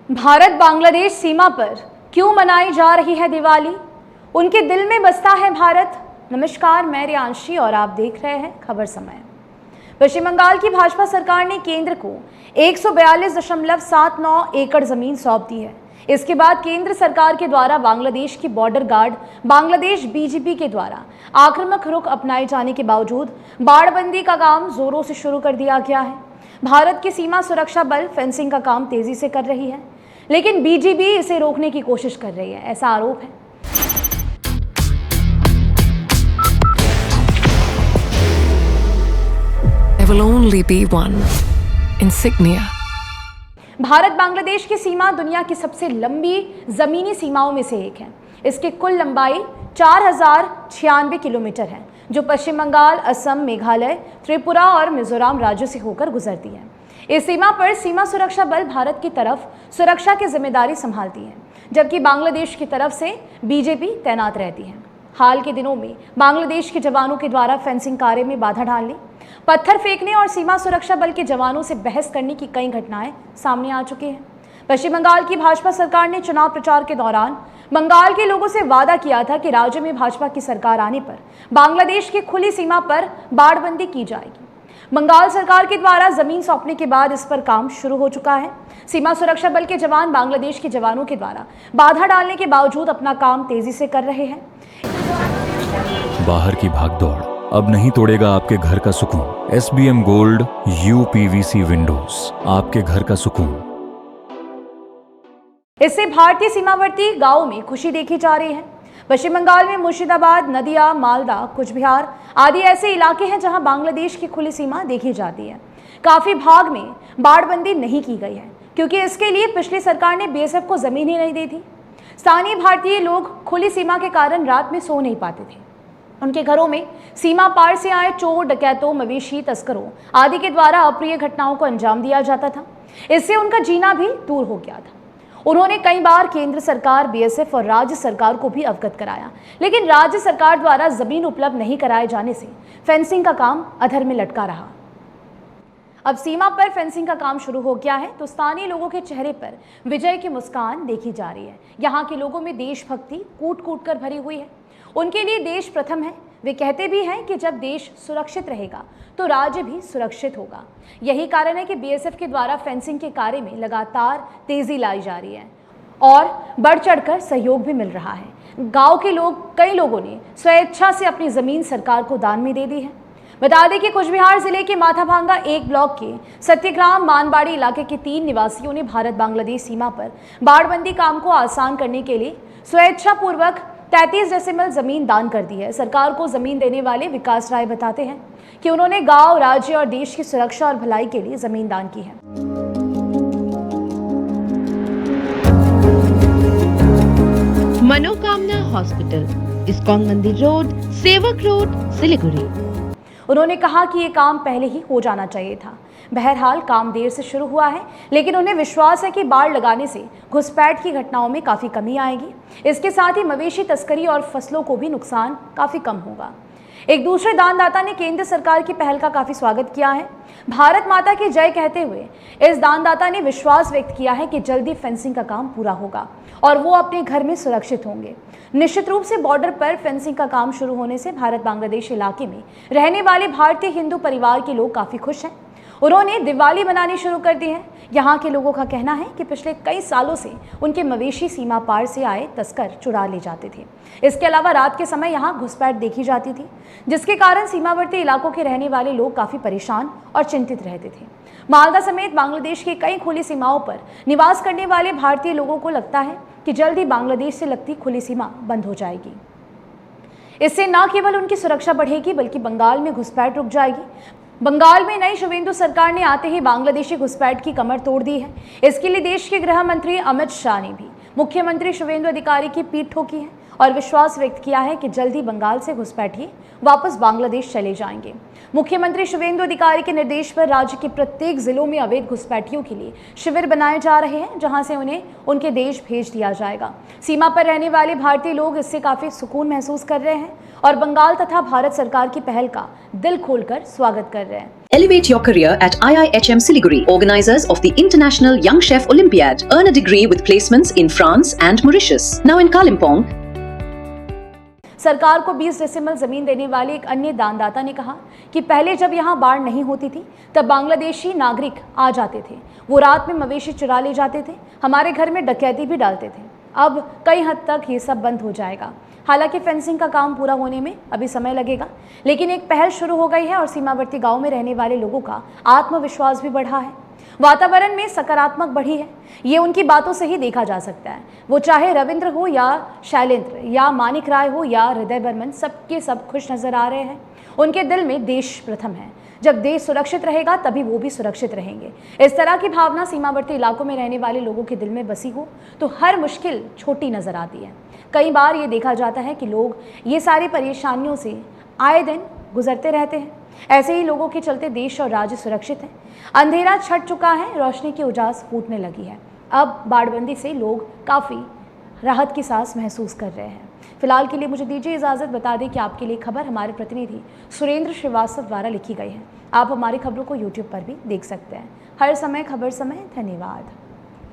भारत बांग्लादेश सीमा पर क्यों मनाई जा रही है दिवाली? उनके दिल में बसता है भारत। नमस्कार, मैं रियांशी और आप देख रहे हैं खबर समय। पश्चिम बंगाल की भाजपा सरकार ने केंद्र को 142.79 एकड़ जमीन सौंप दी है। इसके बाद केंद्र सरकार के द्वारा बांग्लादेश की बॉर्डर गार्ड बांग्लादेश बीजेपी के द्वारा आक्रामक रुख अपनाए जाने के बावजूद बाड़बंदी का काम जोरों से शुरू कर दिया गया है। भारत की सीमा सुरक्षा बल फेंसिंग का काम तेजी से कर रही है, लेकिन बीजेपी इसे रोकने की कोशिश कर रही है, ऐसा आरोप है। There will only be one insignia. Bharat Bangladesh की सीमा दुनिया की सबसे लंबी जमीनी सीमाओं में से एक है। इसकी कुल लंबाई 4096 किलोमीटर है, जो पश्चिम बंगाल, असम, मेघालय, त्रिपुरा और मिजोरम राज्यों से होकर गुजरती है। इस सीमा पर सीमा सुरक्षा बल भारत की तरफ सुरक्षा की जिम्मेदारी संभालती है, जबकि बांग्लादेश की तरफ से बीजेपी तैनात रहती है। हाल के दिनों में बांग्लादेश के जवानों के द्वारा फेंसिंग कार्य में बाधा डालने, पत्थर फेंकने और सीमा सुरक्षा बल के जवानों से बहस करने की कई घटनाएं सामने आ चुकी हैं। पश्चिम बंगाल की भाजपा सरकार ने चुनाव प्रचार के दौरान बंगाल के लोगों से वादा किया था कि राज्य में भाजपा की सरकार आने पर बांग्लादेश की खुली सीमा पर बाड़बंदी की जाएगी। बंगाल सरकार के द्वारा जमीन सौंपने के बाद इस पर काम शुरू हो चुका है। सीमा सुरक्षा बल के जवान बांग्लादेश के जवानों के द्वारा बाधा डालने के बावजूद अपना काम तेजी से कर रहे हैं। बाहर की भागदौड़ अब नहीं तोड़ेगा आपके घर का सुकून। SBM गोल्ड UPVC विंडोज, आपके घर का सुकून। इससे भारतीय सीमावर्ती गांवों में खुशी देखी जा रही है। पश्चिम बंगाल में मुर्शिदाबाद, नदिया, मालदा, कुचबिहार आदि ऐसे इलाके हैं जहां बांग्लादेश की खुली सीमा देखी जाती है। काफी भाग में बाड़बंदी नहीं की गई है, क्योंकि इसके लिए पिछली सरकार ने BSF को जमीन ही नहीं दी थी। स्थानीय भारतीय लोग खुली सीमा के कारण रात में सो नहीं पाते थे। उनके घरों में सीमा पार से आए चोर, डकैतों, मवेशी तस्करों आदि के द्वारा अप्रिय घटनाओं को अंजाम दिया जाता था। इससे उनका जीना भी दूर हो गया था। उन्होंने कई बार केंद्र सरकार, BSF और राज्य सरकार को भी अवगत कराया, लेकिन राज्य सरकार द्वारा जमीन उपलब्ध नहीं कराए जाने से फेंसिंग का काम अधर में लटका रहा। अब सीमा पर फेंसिंग का काम शुरू हो गया है, तो स्थानीय लोगों के चेहरे पर विजय की मुस्कान देखी जा रही है। यहाँ के लोगों में देशभक्ति कूट कूट कर भरी हुई है। उनके लिए देश प्रथम है। वे कहते भी हैं कि जब देश सुरक्षित रहेगा तो राज्य भी सुरक्षित होगा। यही कारण है कि BSF के द्वारा फेंसिंग के कार्य में लगातार तेजी लाई जा रही है और बढ़ चढ़कर सहयोग भी मिल रहा है। गांव के कई लोगों ने स्वेच्छा से अपनी जमीन सरकार को दान में दे दी है। बता दें कि कुचबिहार जिले के माथाभांगा 1 ब्लॉक के सत्यग्राम मानबाड़ी इलाके के 3 निवासियों ने भारत बांग्लादेश सीमा पर बाड़बंदी काम को आसान करने के लिए स्वेच्छापूर्वक 33 डेसिमल जमीन दान कर दी है। सरकार को जमीन देने वाले विकास राय बताते हैं कि उन्होंने गांव, राज्य और देश की सुरक्षा और भलाई के लिए जमीन दान की है। मनोकामना हॉस्पिटल, इस्कॉन मंदिर रोड, सेवक रोड, सिलीगुड़ी। उन्होंने कहा कि ये काम पहले ही हो जाना चाहिए था। बहरहाल काम देर से शुरू हुआ है, लेकिन उन्हें विश्वास है कि बाड़ लगाने से घुसपैठ की घटनाओं में काफ़ी कमी आएगी। इसके साथ ही मवेशी तस्करी और फसलों को भी नुकसान काफ़ी कम होगा। एक दूसरे दानदाता ने केंद्र सरकार की पहल का काफ़ी स्वागत किया है। भारत माता की जय कहते हुए इस दानदाता ने विश्वास व्यक्त किया है कि जल्दी फेंसिंग का काम पूरा होगा और वो अपने घर में सुरक्षित होंगे। निश्चित रूप से बॉर्डर पर फेंसिंग का काम शुरू होने से भारत बांग्लादेश इलाके में रहने वाले भारतीय हिंदू परिवार के लोग काफ़ी खुश हैं। उन्होंने दिवाली मनानी शुरू कर दी है। यहाँ के लोगों का कहना है कि पिछले कई सालों से उनके मवेशी सीमा पार से आए तस्कर चुरा ले जाते थे। इसके अलावा रात के समय यहाँ घुसपैठ देखी जाती थी, जिसके कारण सीमावर्ती इलाकों के रहने वाले लोग काफ़ी परेशान और चिंतित रहते थे। मालदा समेत बांग्लादेश की कई खुली सीमाओं पर निवास करने वाले भारतीय लोगों को लगता है कि जल्द ही बांग्लादेश से लगती खुली सीमा बंद हो जाएगी। इससे न केवल उनकी सुरक्षा बढ़ेगी, बल्कि बंगाल में घुसपैठ रुक जाएगी। बंगाल में नई शुवेंदु सरकार ने आते ही बांग्लादेशी घुसपैठ की कमर तोड़ दी है। इसके लिए देश के गृह मंत्री अमित शाह ने भी मुख्यमंत्री शुवेंदु अधिकारी की पीठ ठोकी है और विश्वास व्यक्त किया है कि जल्द ही बंगाल से घुसपैठी वापस बांग्लादेश चले जाएंगे। मुख्यमंत्री शुवेंदु अधिकारी के निर्देश पर राज्य के प्रत्येक जिलों में अवैध घुसपैठियों के लिए शिविर बनाए जा रहे हैं, जहां से उन्हें उनके देश भेज दिया जाएगा। सीमा पर रहने वाले भारतीय लोग इससे काफी सुकून महसूस कर रहे हैं और बंगाल तथा भारत सरकार की पहल का दिल खोलकर स्वागत कर रहे हैं। Elevate your career at IIHM Siliguri, organizers of the International Young Chef Olympiad. Earn a degree with placements in France and Mauritius. Now in Kalimpong. सरकार को 20 डेसिमल जमीन देने वाले एक अन्य दानदाता ने कहा कि पहले जब यहाँ बाढ़ नहीं होती थी तब बांग्लादेशी नागरिक आ जाते थे, वो रात में मवेशी चुरा ले जाते थे, हमारे घर में डकैती भी डालते थे। अब कई हद तक ये सब बंद हो जाएगा। हालांकि फेंसिंग का काम पूरा होने में अभी समय लगेगा, लेकिन एक पहल शुरू हो गई है और सीमावर्ती गाँव में रहने वाले लोगों का आत्मविश्वास भी बढ़ा है। वातावरण में सकारात्मक बढ़ी है, ये उनकी बातों से ही देखा जा सकता है। वो चाहे रविंद्र हो या शैलेंद्र या मानिक राय हो या हृदय बर्मन, सबके सब खुश नजर आ रहे हैं। उनके दिल में देश प्रथम है। जब देश सुरक्षित रहेगा तभी वो भी सुरक्षित रहेंगे। इस तरह की भावना सीमावर्ती इलाकों में रहने वाले लोगों के दिल में बसी हो तो हर मुश्किल छोटी नजर आती है। कई बार ये देखा जाता है कि लोग ये सारी परेशानियों से आए दिन गुजरते रहते हैं। ऐसे ही लोगों के चलते देश और राज्य सुरक्षित है। अंधेरा छट चुका है, रोशनी की उजास फूटने लगी है। अब बाढ़बंदी से लोग काफ़ी राहत की सांस महसूस कर रहे हैं। फिलहाल के लिए मुझे दीजिए इजाज़त। बता दें कि आपके लिए खबर हमारे प्रतिनिधि सुरेंद्र श्रीवास्तव द्वारा लिखी गई है। आप हमारी खबरों को YouTube पर भी देख सकते हैं। हर समय खबर समय। धन्यवाद।